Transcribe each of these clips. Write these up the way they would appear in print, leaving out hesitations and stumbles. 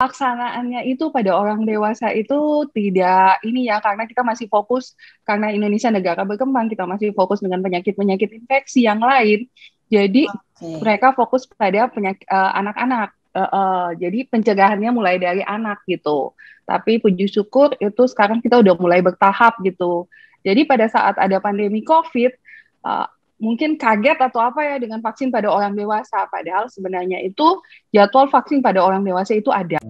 Pelaksanaannya itu pada orang dewasa itu tidak ini ya, karena kita masih fokus, karena Indonesia negara berkembang, kita masih fokus dengan penyakit-penyakit infeksi yang lain. Jadi Oke. mereka fokus pada penyakit anak-anak. Jadi pencegahannya mulai dari anak gitu. Tapi puji syukur itu sekarang kita udah mulai bertahap gitu. Jadi pada saat ada pandemi COVID, uh, mungkin kaget atau apa ya dengan vaksin pada orang dewasa. Padahal sebenarnya itu jadwal vaksin pada orang dewasa itu ada.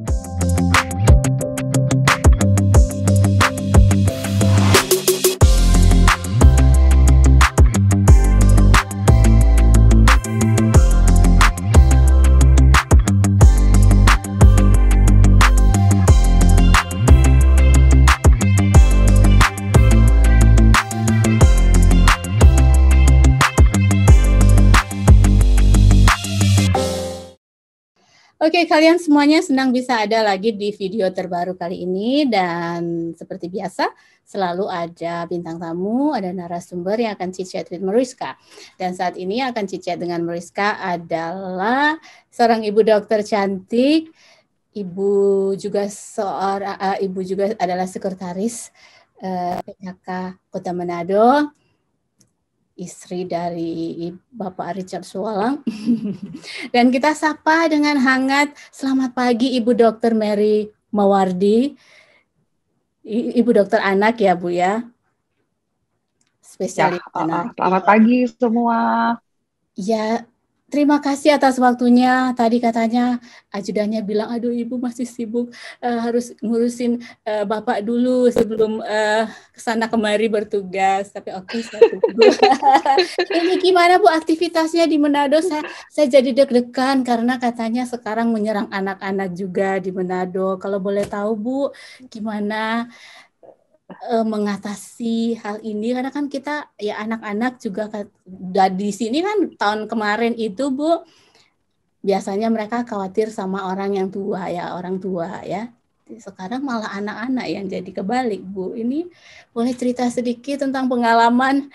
Oke, kalian semuanya senang bisa ada lagi di video terbaru kali ini, dan seperti biasa selalu ada bintang tamu, ada narasumber yang akan chit-chat with Mariska. Dan saat ini akan chit-chat dengan Mariska adalah seorang ibu dokter cantik, ibu juga adalah sekretaris PKK Kota Manado, istri dari Bapak Richard Suwalang. Dan kita sapa dengan hangat, selamat pagi Ibu Dokter Mary Mawardi, Ibu Dokter Anak ya Bu ya, spesialis anak. Selamat pagi semua. Ya, terima kasih atas waktunya. Tadi katanya ajudannya bilang, aduh Ibu masih sibuk, harus ngurusin Bapak dulu sebelum kesana kemari bertugas. Tapi oke, saya tunggu. Ini gimana Bu aktivitasnya di Manado? Saya jadi deg-degan karena katanya sekarang menyerang anak-anak juga di Manado. Kalau boleh tahu Bu, gimana mengatasi hal ini, karena kan kita ya anak-anak juga di sini kan tahun kemarin itu Bu, biasanya mereka khawatir sama orang yang tua ya, orang tua ya. Sekarang malah anak-anak yang jadi kebalik Bu. Ini boleh cerita sedikit tentang pengalaman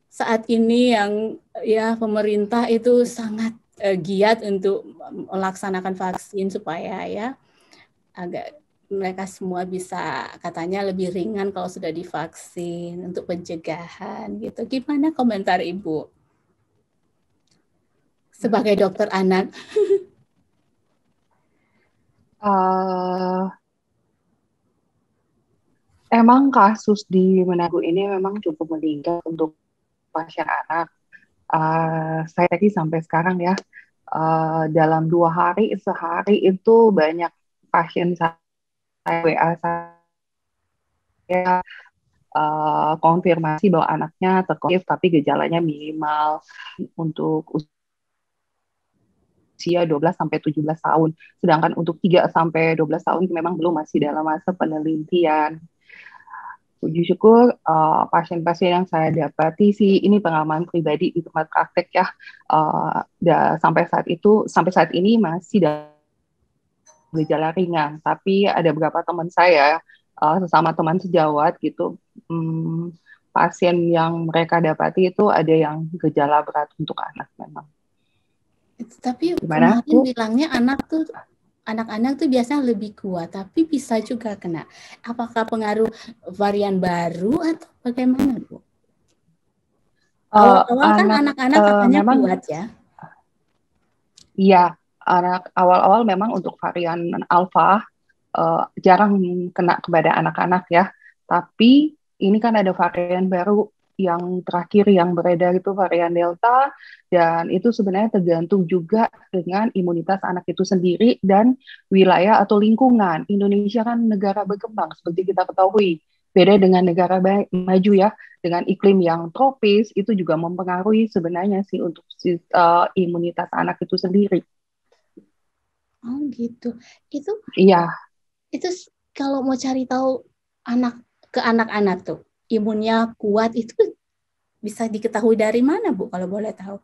saat ini yang ya pemerintah itu sangat giat untuk melaksanakan vaksin supaya ya agak mereka semua bisa katanya lebih ringan kalau sudah divaksin untuk pencegahan gitu. Gimana komentar Ibu sebagai dokter anak? Emang kasus di Manado ini memang cukup meningkat untuk pasien anak. Saya tadi sampai sekarang ya, dalam 2 hari, sehari itu banyak pasien saya WA saya konfirmasi bahwa anaknya terkonfirmasi tapi gejalanya minimal untuk usia 12-17 tahun. Sedangkan untuk 3-12 tahun memang belum, masih dalam masa penelitian. Puji syukur pasien-pasien yang saya dapati sih, ini pengalaman pribadi di tempat praktek ya, sampai saat ini masih dalam gejala ringan. Tapi ada beberapa teman saya, sesama teman sejawat gitu, pasien yang mereka dapati itu ada yang gejala berat untuk anak memang. Tapi Gimana, kemarin Bu? bilangnya anak-anak tuh biasanya lebih kuat, tapi bisa juga kena. Apakah pengaruh varian baru atau bagaimana, Bu? Awal-awal kan anak-anak katanya memang, kuat ya. Iya, anak awal-awal memang untuk varian alfa jarang kena kepada anak-anak ya. Tapi ini kan ada varian baru yang terakhir yang beredar itu varian Delta, dan itu sebenarnya tergantung juga dengan imunitas anak itu sendiri dan wilayah atau lingkungan. Indonesia kan negara berkembang seperti kita ketahui. Beda dengan negara maju ya, dengan iklim yang tropis, itu juga mempengaruhi sebenarnya sih untuk imunitas anak itu sendiri. Oh gitu. Iya. Itu kalau mau cari tahu anak-anak tuh imunnya kuat itu bisa diketahui dari mana Bu kalau boleh tahu?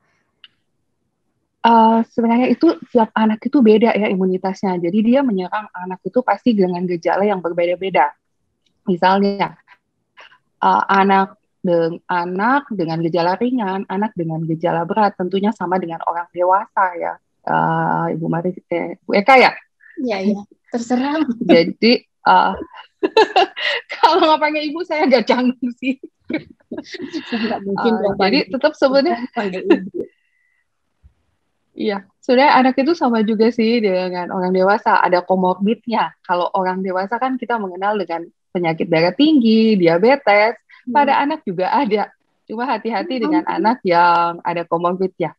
Sebenarnya itu tiap anak itu beda ya imunitasnya. Jadi dia menyerang anak itu pasti dengan gejala yang berbeda-beda. Misalnya anak dengan gejala ringan, anak dengan gejala berat, tentunya sama dengan orang dewasa ya. Ibu Eka ya. Iya, iya. Terserah. Jadi kalau ngapanya ibu saya agak canggung sih. Nggak mungkin dong Jadi panggil, tetap sebenarnya panggil ibu. iya, sebenarnya anak itu sama juga sih dengan orang dewasa, ada komorbidnya. Kalau orang dewasa kan kita mengenal dengan penyakit darah tinggi, diabetes, pada anak juga ada. Cuma hati-hati dengan anak yang ada komorbidnya.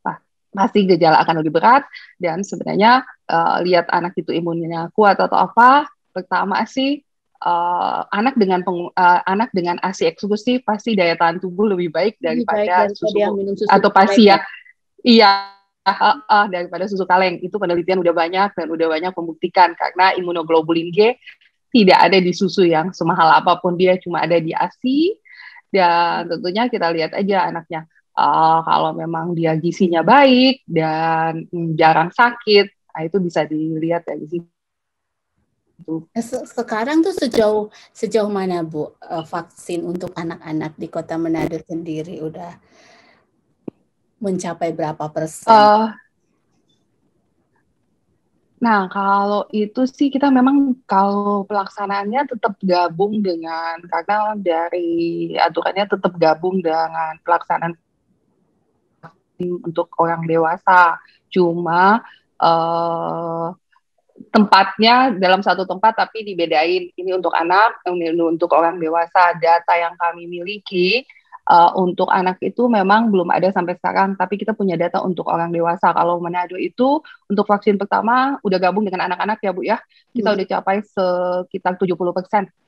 Nah, pasti gejala akan lebih berat, dan sebenarnya lihat anak itu imunnya kuat atau apa, pertama sih anak dengan ASI eksklusif pasti daya tahan tubuh lebih baik Lebih baik daripada daripada yang susu minum susu atau kaleng pasi ya. ya. Iya, daripada susu kaleng. Itu penelitian udah banyak dan udah banyak membuktikan karena imunoglobulin G tidak ada di susu yang semahal apapun, dia cuma ada di ASI. Dan tentunya kita lihat aja anaknya. Kalau memang dia gizinya baik dan jarang sakit, itu bisa dilihat dari situ. Sekarang tuh sejauh mana Bu vaksin untuk anak-anak di Kota Manado sendiri udah mencapai berapa persen? Nah, kalau itu sih kita memang kalau pelaksanaannya tetap gabung dengan, karena dari aturannya tetap gabung dengan pelaksanaan untuk orang dewasa. Cuma tempatnya dalam satu tempat tapi dibedain, ini untuk anak, ini untuk orang dewasa. Data yang kami miliki untuk anak itu memang belum ada sampai sekarang, tapi kita punya data untuk orang dewasa. Kalau Manado itu untuk vaksin pertama udah gabung dengan anak-anak ya Bu ya, kita udah capai sekitar 70%,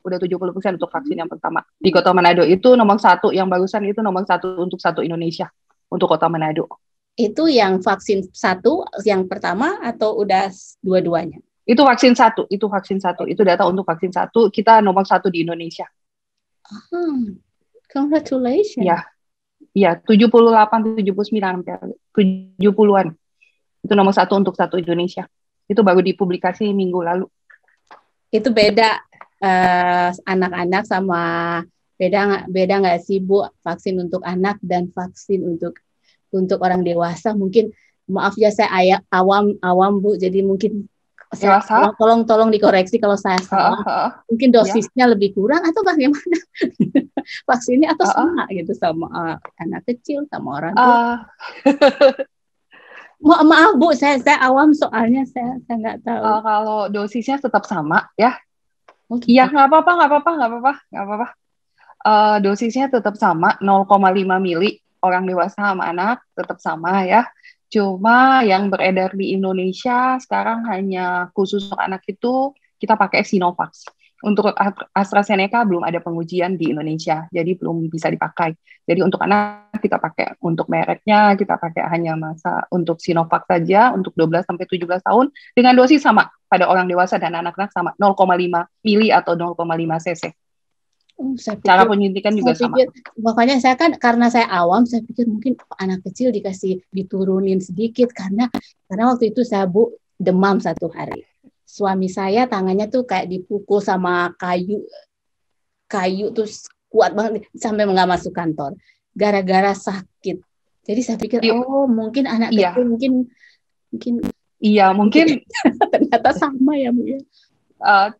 udah 70% untuk vaksin yang pertama. Di Kota Manado itu nomor 1, yang barusan itu nomor 1 untuk satu Indonesia, untuk Kota Manado. Itu yang vaksin 1 yang pertama atau udah dua-duanya? Itu vaksin 1, itu data untuk vaksin 1, kita nomor 1 di Indonesia. Congratulations. Iya, 78, 79, 70-an. Itu nomor 1 untuk satu Indonesia. Itu baru dipublikasi minggu lalu. Itu beda anak-anak sama beda nggak sih Bu vaksin untuk anak dan vaksin untuk orang dewasa? Mungkin maaf ya saya awam Bu, jadi mungkin tolong dikoreksi kalau saya salah. Mungkin dosisnya lebih kurang atau bagaimana vaksinnya, atau sama gitu sama anak kecil sama orang tua. Maaf Bu, saya awam soalnya saya nggak tahu. Kalau dosisnya tetap sama ya. Iya, nggak apa-apa. Dosisnya tetap sama, 0,5 mili orang dewasa sama anak tetap sama ya. Cuma yang beredar di Indonesia sekarang hanya khusus untuk anak itu kita pakai Sinovac. Untuk AstraZeneca belum ada pengujian di Indonesia, jadi belum bisa dipakai. Jadi untuk anak kita pakai, untuk mereknya kita pakai hanya masa untuk Sinovac saja, untuk 12-17 tahun, dengan dosis sama pada orang dewasa dan anak-anak sama, 0,5 mili atau 0,5 cc. Cara penyuntikan juga sama. Makanya saya kan, karena saya awam, saya pikir mungkin anak kecil diturunin sedikit, karena waktu itu saya Bu demam 1 hari. Suami saya tangannya tuh kayak dipukul sama kayu terus kuat banget sampai nggak masuk kantor gara-gara sakit. Jadi saya pikir mungkin anak kecil mungkin ternyata sama ya Bu ya.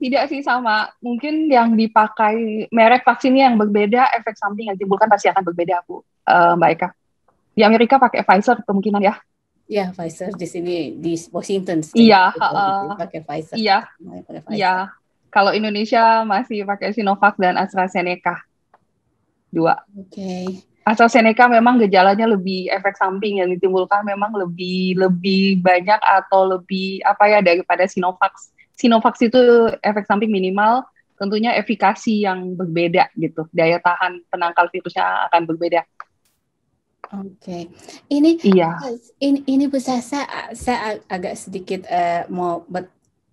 Tidak sih sama, mungkin yang dipakai merek vaksinnya yang berbeda, efek samping yang ditimbulkan pasti akan berbeda Bu, Mbak Eka. Di Amerika pakai Pfizer kemungkinan ya. Ya, Pfizer di sini di Washington State. Iya, pakai Pfizer. Iya. Kalau Indonesia masih pakai Sinovac dan AstraZeneca. 2. Oke. AstraZeneca memang gejalanya lebih, efek samping yang ditimbulkan memang lebih banyak atau lebih daripada Sinovac. Sinovac itu efek samping minimal, tentunya efikasi yang berbeda gitu. Daya tahan penangkal virusnya akan berbeda. Oke, ini Bu, saya agak sedikit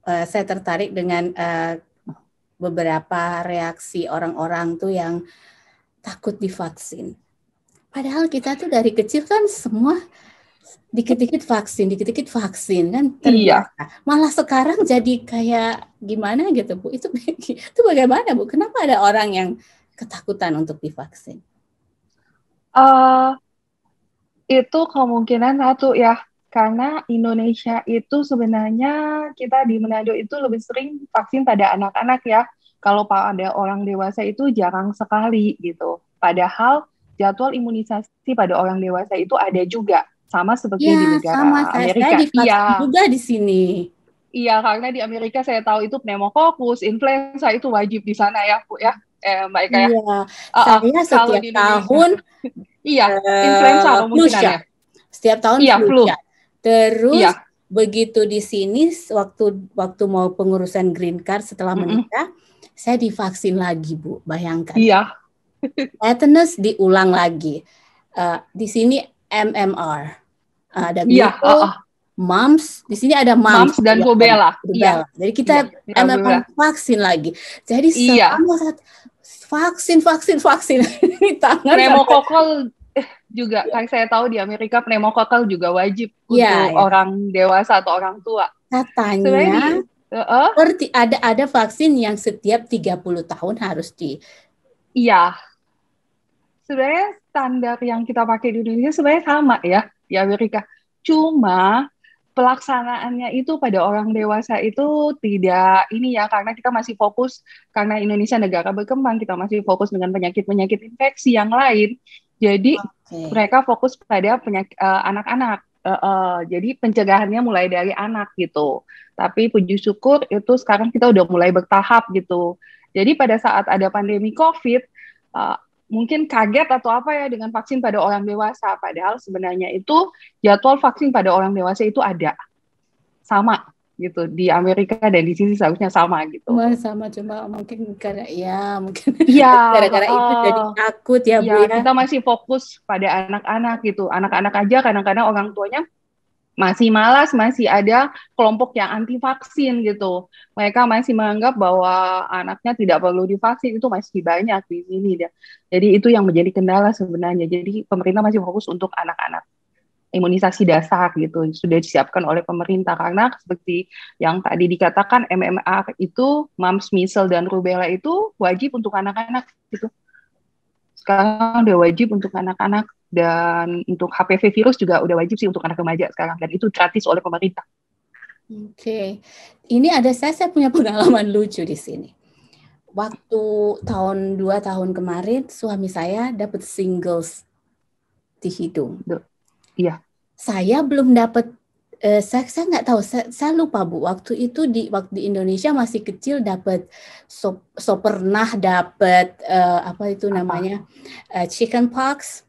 saya tertarik dengan beberapa reaksi orang-orang tuh yang takut divaksin. Padahal kita tuh dari kecil kan semua dikit-dikit vaksin kan terbiasa. Malah sekarang jadi kayak gimana gitu Bu? Itu bagaimana Bu? Kenapa ada orang yang ketakutan untuk divaksin? Itu kemungkinan satu ya, Karena Indonesia itu sebenarnya kita di Manado itu lebih sering vaksin pada anak-anak ya. Kalau pada orang dewasa itu jarang sekali gitu. Padahal jadwal imunisasi pada orang dewasa itu ada juga, sama seperti di Ya, sama. negara Saya Amerika. divaksin Iya, juga di sini. iya karena di Amerika saya tahu itu pneumokokus, influenza itu wajib di sana ya, Bu ya, Mbak Eka ya. Iya, saya Kalau setiap di Indonesia, tahun iya influenza flu kemungkinan shot. ya. Setiap tahun Iya flu flu, shot. Terus iya. begitu di sini waktu mau pengurusan green card setelah Mm-mm. menikah, saya divaksin lagi, Bu. Bayangkan. Iya, Tetanus diulang lagi. Di sini MMR, ada iya, measles, mumps. Di sini ada mumps, mumps dan ya, rubella. Iya, rubella. Jadi kita iya, ya, rubella. MMR vaksin lagi. Jadi Iya, selama vaksin di tangan sampai pneumokokal juga. Kayak saya tahu di Amerika pneumokokal juga wajib ya, untuk ya. orang dewasa atau orang tua. Sebenarnya di Katanya ada vaksin yang setiap 30 tahun harus iya, sebenarnya standar yang kita pakai di Indonesia sebenarnya sama ya di Amerika. Cuma pelaksanaannya itu pada orang dewasa itu tidak ini ya, karena kita masih fokus, karena Indonesia negara berkembang, kita masih fokus dengan penyakit-penyakit infeksi yang lain. Jadi mereka fokus pada penyakit anak-anak. Jadi pencegahannya mulai dari anak gitu. Tapi puji syukur itu sekarang kita udah mulai bertahap gitu. Jadi pada saat ada pandemi COVID, uh, mungkin kaget atau apa ya dengan vaksin pada orang dewasa. Padahal sebenarnya itu jadwal vaksin pada orang dewasa itu ada sama gitu di Amerika dan di sini seharusnya sama gitu. Sama cuma mungkin karena mungkin Iya, gara-gara itu jadi takut ya Bu ya. Kita masih fokus pada anak-anak gitu. Anak-anak aja kadang-kadang orang tuanya masih malas, masih ada kelompok yang anti vaksin gitu. Mereka masih menganggap bahwa anaknya tidak perlu divaksin, itu masih banyak di sini. Jadi itu yang menjadi kendala sebenarnya. Jadi pemerintah masih fokus untuk anak-anak. Imunisasi dasar gitu sudah disiapkan oleh pemerintah, karena seperti yang tadi dikatakan MMR itu mumps, measles dan rubella itu wajib untuk anak-anak gitu. Sekarang udah wajib untuk anak-anak, dan untuk HPV virus juga udah wajib sih untuk anak remaja sekarang, dan itu gratis oleh pemerintah. Oke. Ini saya punya pengalaman lucu di sini. Waktu 2 tahun kemarin suami saya dapat shingles di hidung. Iya. Saya belum dapat, saya nggak tahu, saya lupa Bu. Waktu itu di Indonesia masih kecil dapat pernah dapat apa itu namanya chicken pox.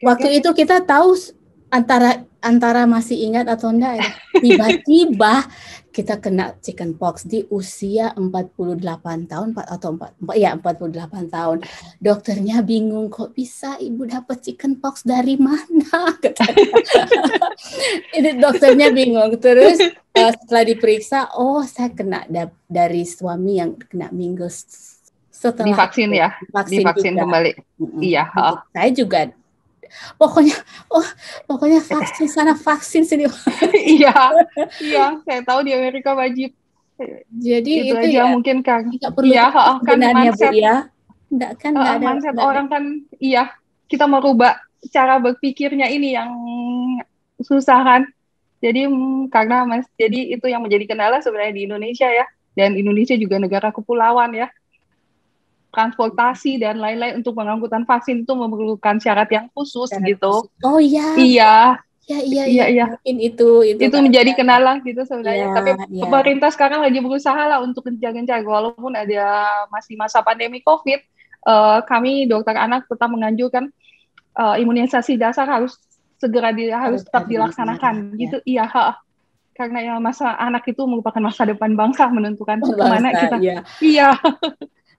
Waktu itu kita tahu antara masih ingat atau enggak ya. Tiba-tiba kita kena chicken pox di usia 48 tahun atau 48 tahun. Dokternya bingung, kok bisa ibu dapat chicken pox dari mana? Ini dokternya bingung. Terus setelah diperiksa, saya kena dari suami yang kena measles. Setelah divaksin ya, divaksin kembali. Iya. Saya juga. Pokoknya vaksin sana, vaksin sini. Iya, saya tahu di Amerika wajib. Jadi itu aja ya, mungkin kan. Nggak perlu kan mindset, Bu, ya. Nggak ada mindset orang kan, kita merubah cara berpikirnya ini yang susah kan. Jadi jadi itu yang menjadi kendala sebenarnya di Indonesia ya. Dan Indonesia juga negara kepulauan ya. Transportasi dan lain-lain untuk pengangkutan vaksin itu memerlukan syarat yang khusus gitu. Oh iya. Iya. Mungkin itu menjadi kendala gitu sebenarnya. Ya, Tapi pemerintah sekarang lagi berusaha lah untuk gencar-gencar, walaupun ada masih masa pandemi COVID. Kami dokter anak tetap menganjurkan imunisasi dasar harus tetap dilaksanakan gitu. Iya. Karena ya masa anak itu merupakan masa depan bangsa, menentukan kemana kita. Iya.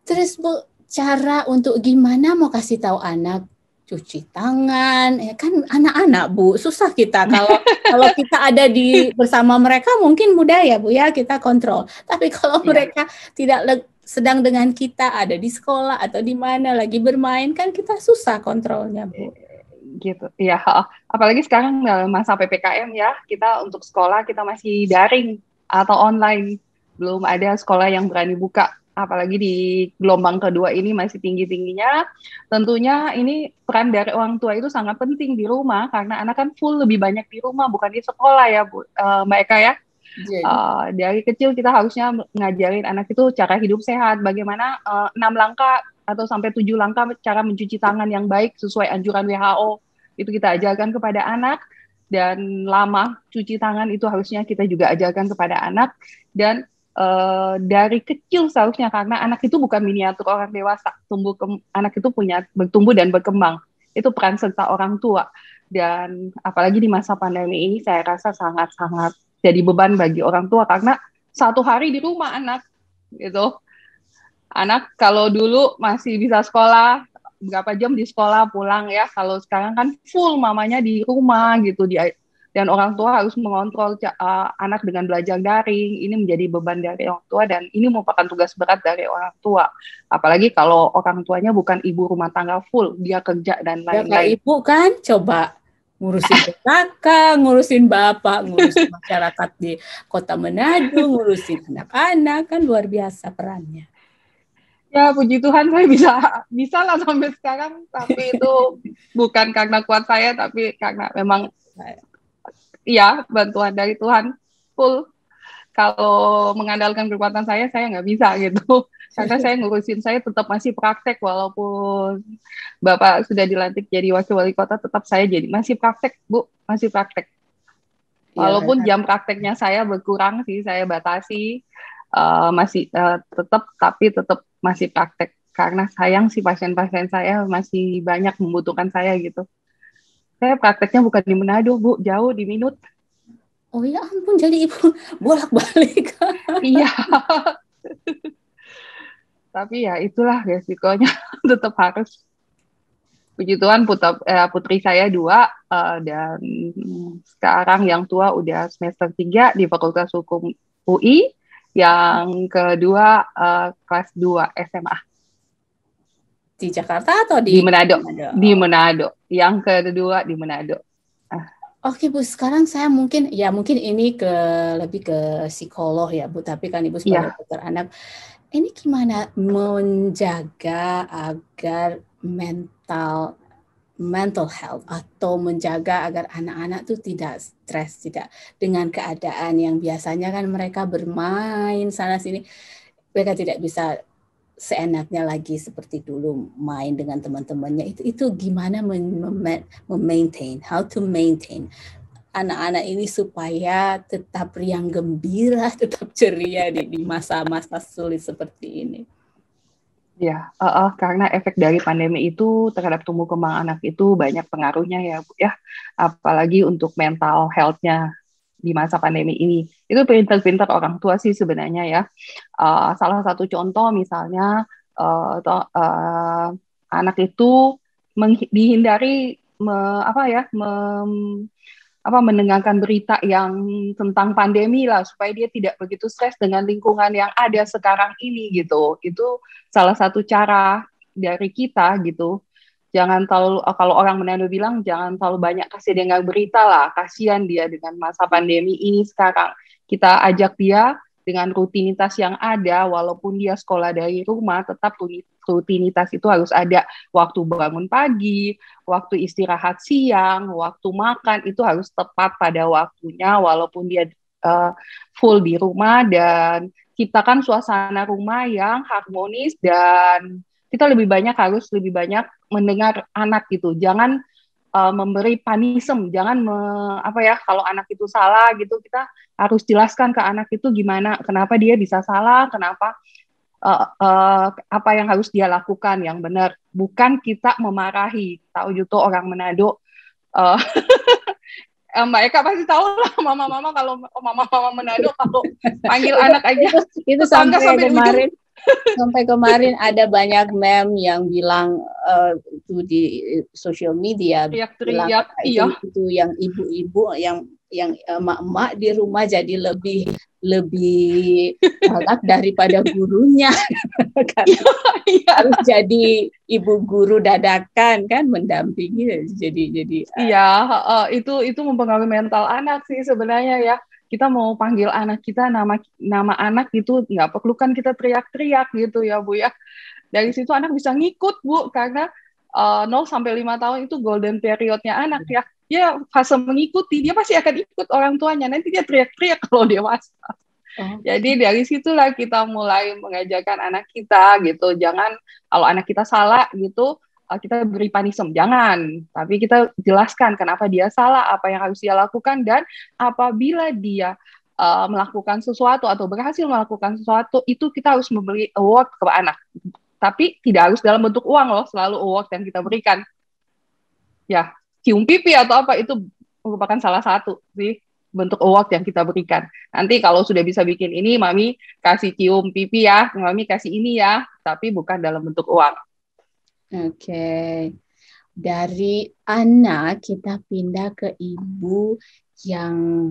Terus Bu, cara untuk gimana mau kasih tahu anak cuci tangan, ya kan anak-anak Bu, susah kita kalau kita ada bersama mereka mungkin mudah ya Bu ya, kita kontrol. Tapi kalau mereka tidak sedang dengan kita, ada di sekolah atau di mana lagi bermain, kan kita susah kontrolnya Bu. Gitu, iya. Apalagi sekarang dalam masa PPKM ya, kita untuk sekolah kita masih daring atau online, belum ada sekolah yang berani buka apalagi di gelombang kedua ini masih tinggi-tingginya, tentunya ini peran dari orang tua itu sangat penting di rumah, karena anak kan full lebih banyak di rumah, bukan di sekolah ya, Mbak Eka ya. Jadi, Dari kecil kita harusnya ngajarin anak itu cara hidup sehat, bagaimana 6 langkah atau sampai 7 langkah cara mencuci tangan yang baik sesuai anjuran WHO. Itu kita ajarkan kepada anak, dan lama cuci tangan itu harusnya kita juga ajarkan kepada anak. Dan dari kecil seharusnya, karena anak itu bukan miniatur orang dewasa, anak itu punya bertumbuh dan berkembang. Itu peran serta orang tua. Dan apalagi di masa pandemi ini saya rasa sangat-sangat jadi beban bagi orang tua, karena satu hari di rumah anak gitu. Anak kalau dulu masih bisa sekolah berapa jam di sekolah pulang ya, kalau sekarang kan full mamanya di rumah gitu, dan orang tua harus mengontrol anak dengan belajar daring. Ini menjadi beban dari orang tua, dan ini merupakan tugas berat dari orang tua. Apalagi kalau orang tuanya bukan ibu rumah tangga full, dia kerja dan ya kayak lain-lain. ibu kan coba ngurusin kakak, ngurusin bapak, ngurusin masyarakat di Kota Manado, ngurusin anak-anak, kan luar biasa perannya. Ya, puji Tuhan saya bisa lah sampai sekarang, tapi itu bukan karena kuat saya, tapi karena memang ya bantuan dari Tuhan full. Kalau mengandalkan kekuatan saya nggak bisa gitu. Karena saya tetap masih praktek, walaupun Bapak sudah dilantik jadi wakil wali kota, tetap saya jadi masih praktek, Bu, masih praktek. Walaupun jam prakteknya saya berkurang sih, saya batasi, masih tetap masih praktek, karena sayang sih pasien-pasien saya masih banyak membutuhkan saya gitu. Saya prakteknya bukan di Manado, Bu, jauh di Minut. Oh ya ampun, jadi ibu bolak-balik. Iya. Tapi ya itulah resikonya, tetap harus. Puji Tuhan putri saya 2, dan sekarang yang tua udah semester 3 di Fakultas Hukum UI, yang kedua kelas 2 SMA. Di Jakarta atau di Manado? Di Manado. Yang kedua di Manado. Oke Bu, sekarang saya mungkin ini lebih ke psikolog ya Bu, tapi kan Ibu sebagai dokter anak, ini gimana menjaga agar mental health, atau menjaga agar anak-anak tuh tidak stres, tidak dengan keadaan yang biasanya kan mereka bermain sana sini, mereka tidak bisa seenaknya lagi seperti dulu main dengan teman-temannya. Itu gimana memaintain, how to maintain anak-anak ini supaya tetap riang gembira, tetap ceria di masa-masa sulit seperti ini. Ya, karena efek dari pandemi itu terhadap tumbuh kembang anak itu banyak pengaruhnya ya, Bu ya. Apalagi untuk mental health-nya di masa pandemi ini. Itu pintar-pintar orang tua sih sebenarnya ya. Salah satu contoh misalnya anak itu dihindari mendengarkan berita yang tentang pandemi lah, supaya dia tidak begitu stres dengan lingkungan yang ada sekarang ini gitu. Itu salah satu cara dari kita gitu. Jangan terlalu, kalau orang Manado bilang, jangan terlalu banyak kasih dengar berita lah, kasihan dia dengan masa pandemi ini sekarang. Kita ajak dia dengan rutinitas yang ada, walaupun dia sekolah dari rumah, tetap rutinitas itu harus ada. Waktu bangun pagi, waktu istirahat siang, waktu makan, itu harus tepat pada waktunya, walaupun dia full di rumah, dan ciptakan suasana rumah yang harmonis, dan kita harus lebih banyak mendengar anak gitu. Jangan memberi panisem, jangan kalau anak itu salah gitu, kita harus jelaskan ke anak itu gimana, kenapa dia bisa salah, kenapa apa yang harus dia lakukan yang benar. Bukan kita memarahi. Tahu gitu orang Manado. Mbak Eka pasti tahu lah, mama-mama kalau mama-mama Manado kalau panggil anak aja itu sampai kemarin ada banyak meme yang bilang itu di sosial media, teriak-teriak, itu yang ibu-ibu yang emak-emak di rumah jadi lebih galak daripada gurunya. Harus jadi ibu guru dadakan kan, mendampingi, jadi itu mempengaruhi mental anak sih sebenarnya ya. kita mau panggil anak kita nama anak gitu, nggak perlu kan kita teriak-teriak gitu ya Bu ya. Dari situ anak bisa ngikut Bu, karena 0 sampai 5 tahun itu golden periodnya anak ya. Dia fase mengikuti, dia pasti akan ikut orang tuanya. Nanti dia teriak-teriak kalau dewasa. Jadi dari situlah kita mulai mengajarkan anak kita gitu. Jangan kalau anak kita salah gitu, kita beri panisem. Jangan. Tapi kita jelaskan kenapa dia salah, apa yang harus dia lakukan, dan apabila dia melakukan sesuatu atau berhasil melakukan sesuatu, itu kita harus memberi award ke anak. Tapi tidak harus dalam bentuk uang loh, selalu award yang kita berikan. Ya, cium pipi atau apa, itu merupakan salah satu sih bentuk award yang kita berikan. Nanti kalau sudah bisa bikin ini, Mami kasih cium pipi ya, Mami kasih ini ya, tapi bukan dalam bentuk uang. Oke. Dari anak kita pindah ke ibu yang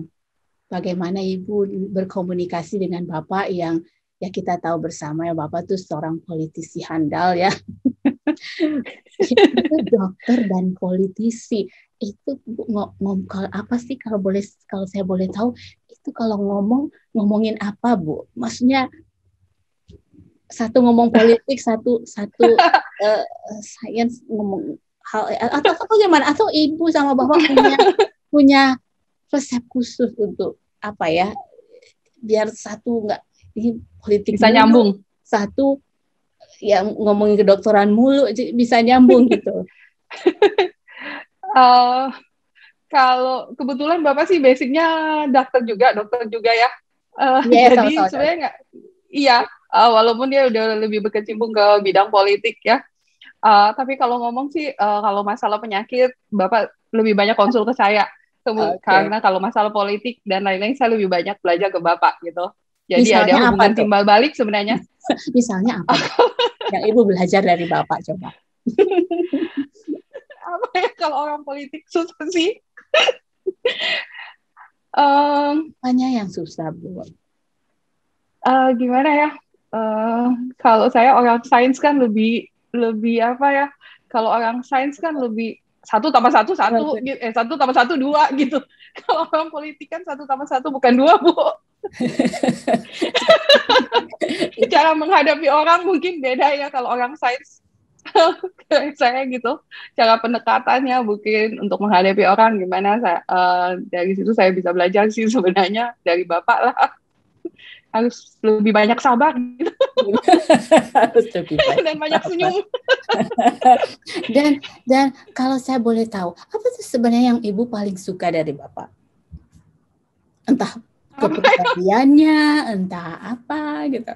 bagaimana ibu berkomunikasi dengan bapak yang ya kita tahu bersama ya Bapak tuh seorang politisi handal ya. Itu dokter dan politisi. Itu ngomong apa sih kalau saya boleh tahu itu kalau ngomongin apa Bu? Maksudnya satu ngomong politik, satu sains ngomong hal atau gimana? Atau ibu sama bapak punya resep khusus untuk apa ya? Biar satu nggak ini politik bisa nyambung, satu yang ngomongin kedokteran mulu bisa nyambung gitu. Kalau kebetulan Bapak sih basicnya dokter juga ya. Jadi sebenarnya nggak, iya, walaupun dia udah lebih berkecimpung ke bidang politik ya. Tapi kalau ngomong sih, kalau masalah penyakit, Bapak lebih banyak konsul ke saya. Karena kalau masalah politik dan lain-lain, saya lebih banyak belajar ke Bapak gitu. Jadi misalnya ada hubungan timbal balik sebenarnya. Misalnya apa yang Ibu belajar dari Bapak coba? Apa ya kalau orang politik susah sih? Apanya yang susah Bu? Gimana ya? Kalau saya orang sains kan lebih apa ya? Kalau orang sains kan lebih 1 tambah 1 1, 1 tambah 1 2 gitu. Kalau orang politik kan 1 tambah 1 bukan 2 Bu. Cara menghadapi orang mungkin beda ya kalau orang sains. Saya gitu, cara pendekatannya mungkin untuk menghadapi orang gimana. Dari situ saya bisa belajar sih sebenarnya dari Bapak lah. Harus lebih banyak sabar gitu. Harus lebih banyak dan banyak senyum. dan kalau saya boleh tahu, apa sih sebenarnya yang Ibu paling suka dari Bapak? Entah kepribadiannya, entah apa gitu.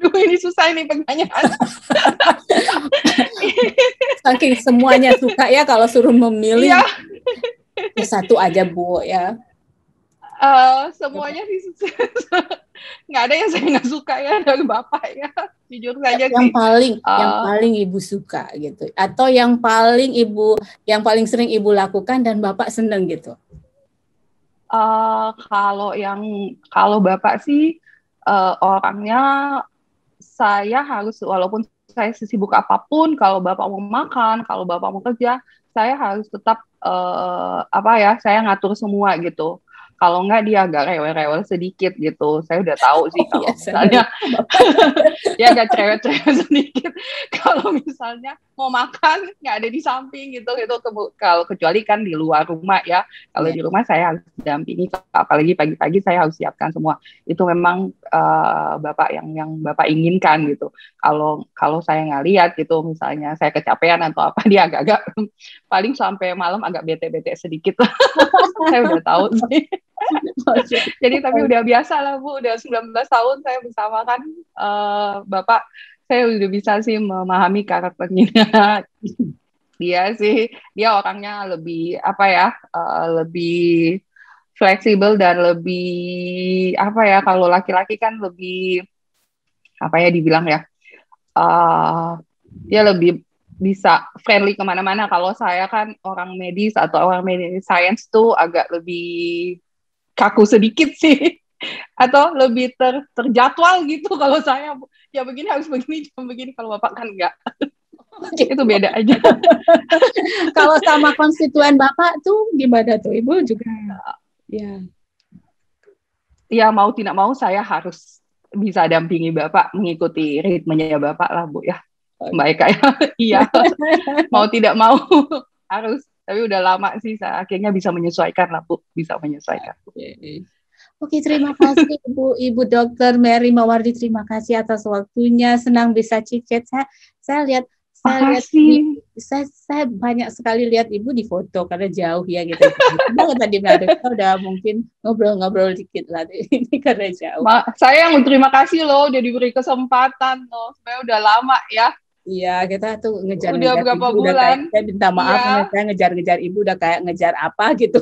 Aduh, ini susah ini pertanyaan. Saking semuanya suka ya kalau suruh memilih. Iya. Ya satu aja Bu ya. Semuanya sih nggak ada yang saya nggak suka ya dari Bapak ya, jujur saja yang paling Ibu suka gitu, atau yang paling sering Ibu lakukan dan Bapak seneng gitu. Kalau Bapak sih orangnya, saya harus, walaupun saya sesibuk apapun, kalau Bapak mau makan, kalau Bapak mau kerja, saya harus tetap saya ngatur semua gitu. Kalau enggak dia agak rewel-rewel sedikit gitu. Saya udah tahu sih kalau misalnya dia agak cerewet-cerewet sedikit. Kalau misalnya mau makan nggak ada di samping gitu. Kalau kecuali kan di luar rumah ya. Kalau di rumah saya harus dampingi, apalagi pagi-pagi saya harus siapkan semua. Itu memang Bapak yang Bapak inginkan gitu. Kalau saya nggak lihat gitu, misalnya saya kecapean atau apa, dia agak-agak paling sampai malam agak bete-bete sedikit. Saya udah tahu sih. Jadi tapi udah biasa lah Bu, udah 19 tahun saya bersama kan Bapak, saya udah bisa sih memahami karakternya. Dia orangnya lebih lebih fleksibel dan lebih kalau laki-laki kan lebih dibilang ya, dia lebih bisa friendly kemana-mana. Kalau saya kan orang medis atau orang medis science tuh agak lebih kaku sedikit sih, atau lebih terjadwal gitu. Kalau saya ya begini harus begini, jam begini, kalau Bapak kan enggak. Itu beda aja. Kalau sama konstituen Bapak tuh gimana tuh? Ibu juga ya. Ya mau tidak mau saya harus bisa dampingi Bapak, mengikuti ritmenya Bapak lah Bu ya. Mbak Eka ya. Iya. Mau tidak mau harus. Tapi udah lama sih saya akhirnya bisa menyesuaikan lah Bu, bisa menyesuaikan. Oke, terima kasih Ibu Dr. Mary Mawardi, terima kasih atas waktunya. Senang bisa chit-chat. Saya lihat saya banyak sekali lihat Ibu di foto karena jauh ya gitu. Kita tadi kita udah mungkin ngobrol-ngobrol dikit lah ini karena jauh. Saya yang terima kasih loh udah diberi kesempatan loh. Sebenarnya udah lama ya. Iya, kita tuh ngejar udah berapa Ibu, bulan. Saya minta maaf, saya ngejar-ngejar Ibu udah kayak ngejar apa gitu.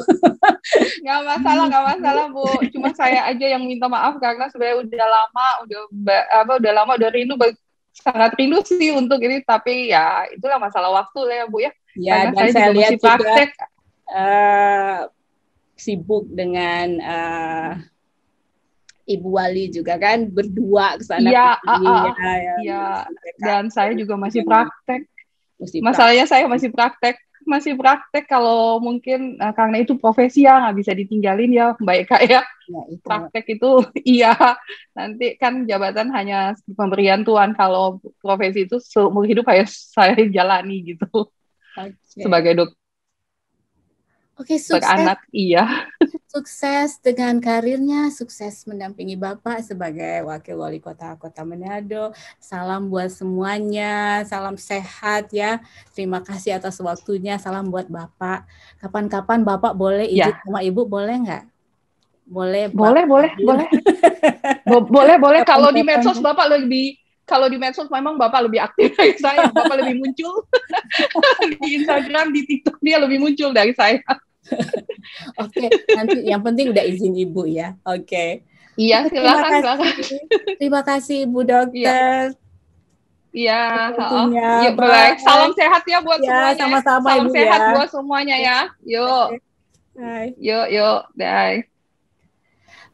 Nggak masalah Bu. Cuma saya aja yang minta maaf karena sebenarnya udah lama, udah rindu, sangat rindu sih untuk ini. Tapi ya itulah masalah waktu lah ya Bu ya. Ya, dan saya lihat praktek. Juga sibuk dengan Ibu Wali juga kan berdua ke sana. Iya. Dan saya juga masih praktek. Masalahnya saya masih praktek kalau mungkin karena itu profesi yang nggak bisa ditinggalin ya Mbak Eka ya. Praktek itu iya. Nanti kan jabatan hanya pemberian Tuhan, kalau profesi itu seumur hidup harus saya jalani gitu. Sebagai dokter. Oke, sukses. Anak, iya. Sukses dengan karirnya, sukses mendampingi Bapak sebagai Wakil Wali Kota Manado. Salam buat semuanya, salam sehat ya. Terima kasih atas waktunya, salam buat Bapak. Kapan-kapan Bapak boleh izin sama Ibu, boleh nggak? Boleh. Boleh. Kalau di medsos Bapak kalau di medsos memang Bapak lebih aktif dari saya, Bapak lebih muncul. Di Instagram, di TikTok dia lebih muncul dari saya. Oke, nanti yang penting udah izin Ibu ya. Oke. Iya, silakan. Terima kasih Ibu Dokter. Iya, baik. Salam sehat ya buat semuanya. Sama-sama Salam Ibu sehat ya. buat semuanya ya. Yuk. Bye. Yuk, bye.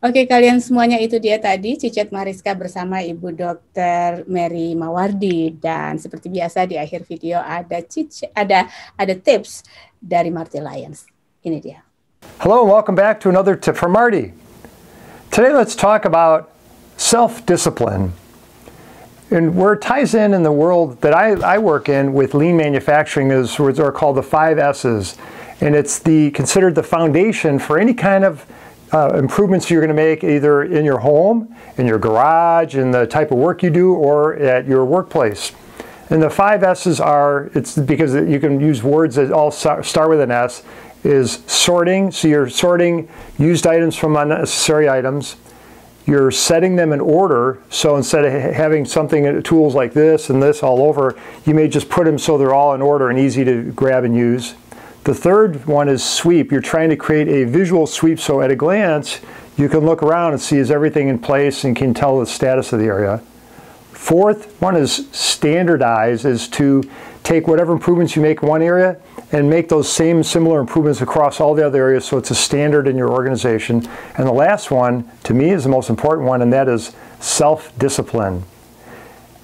Oke, kalian semuanya, itu dia tadi Cicet Mariska bersama Ibu Dr. Mary Mawardi, dan seperti biasa di akhir video ada tips dari Marty Lyons. Ini dia. Hello and welcome back to another tip from Marty. Today let's talk about self-discipline. And where it ties in the world that I work in with lean manufacturing is what are called the 5 S's. And it's considered the foundation for any kind of improvements you're going to make either in your home, in your garage, in the type of work you do, or at your workplace. And the 5 S's are, it's because you can use words that all start with an S, is sorting. So you're sorting used items from unnecessary items. You're setting them in order. So instead of having tools like this and this all over, you may just put them so they're all in order and easy to grab and use. The third one is sweep. You're trying to create a visual sweep so at a glance you can look around and see is everything in place and can tell the status of the area. Fourth one is standardize, is to take whatever improvements you make in one area and make those similar improvements across all the other areas so it's a standard in your organization. And the last one, to me, is the most important one, and that is self-discipline.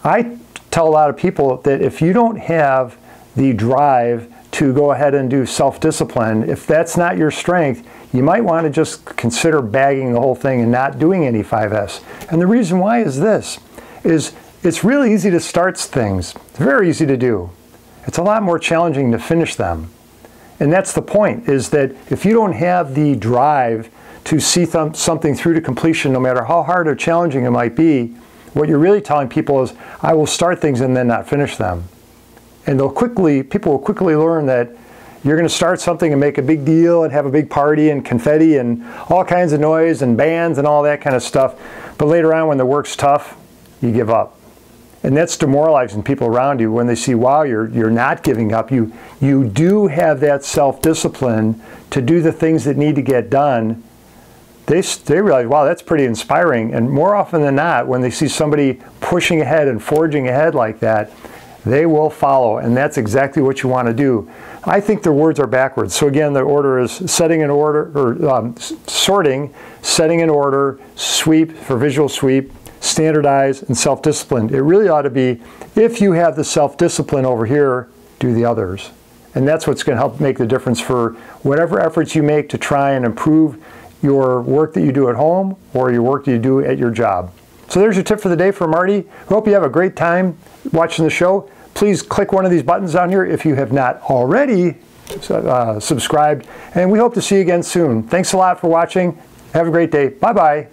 I tell a lot of people that if you don't have the drive to go ahead and do self-discipline, if that's not your strength, you might want to just consider bagging the whole thing and not doing any 5S. And the reason why is this, is it's really easy to start things. It's very easy to do. It's a lot more challenging to finish them. And that's the point, is that if you don't have the drive to see something through to completion, no matter how hard or challenging it might be, what you're really telling people is, I will start things and then not finish them. And people will quickly learn that you're going to start something and make a big deal and have a big party and confetti and all kinds of noise and bands and all that kind of stuff. But later on, when the work's tough, you give up. And that's demoralizing people around you when they see, wow, you're not giving up. You do have that self-discipline to do the things that need to get done. They realize, wow, that's pretty inspiring. And more often than not, when they see somebody pushing ahead and forging ahead like that, they will follow. And that's exactly what you want to do. I think the words are backwards. So again, the order is setting in order, or sorting, setting in order, sweep for visual sweep, standardized, and self-disciplined. It really ought to be, if you have the self-discipline over here, do the others. And that's what's going to help make the difference for whatever efforts you make to try and improve your work that you do at home or your work that you do at your job. So there's your tip for the day from Marty. Hope you have a great time watching the show. Please click one of these buttons down here if you have not already subscribed. And we hope to see you again soon. Thanks a lot for watching. Have a great day. Bye-bye.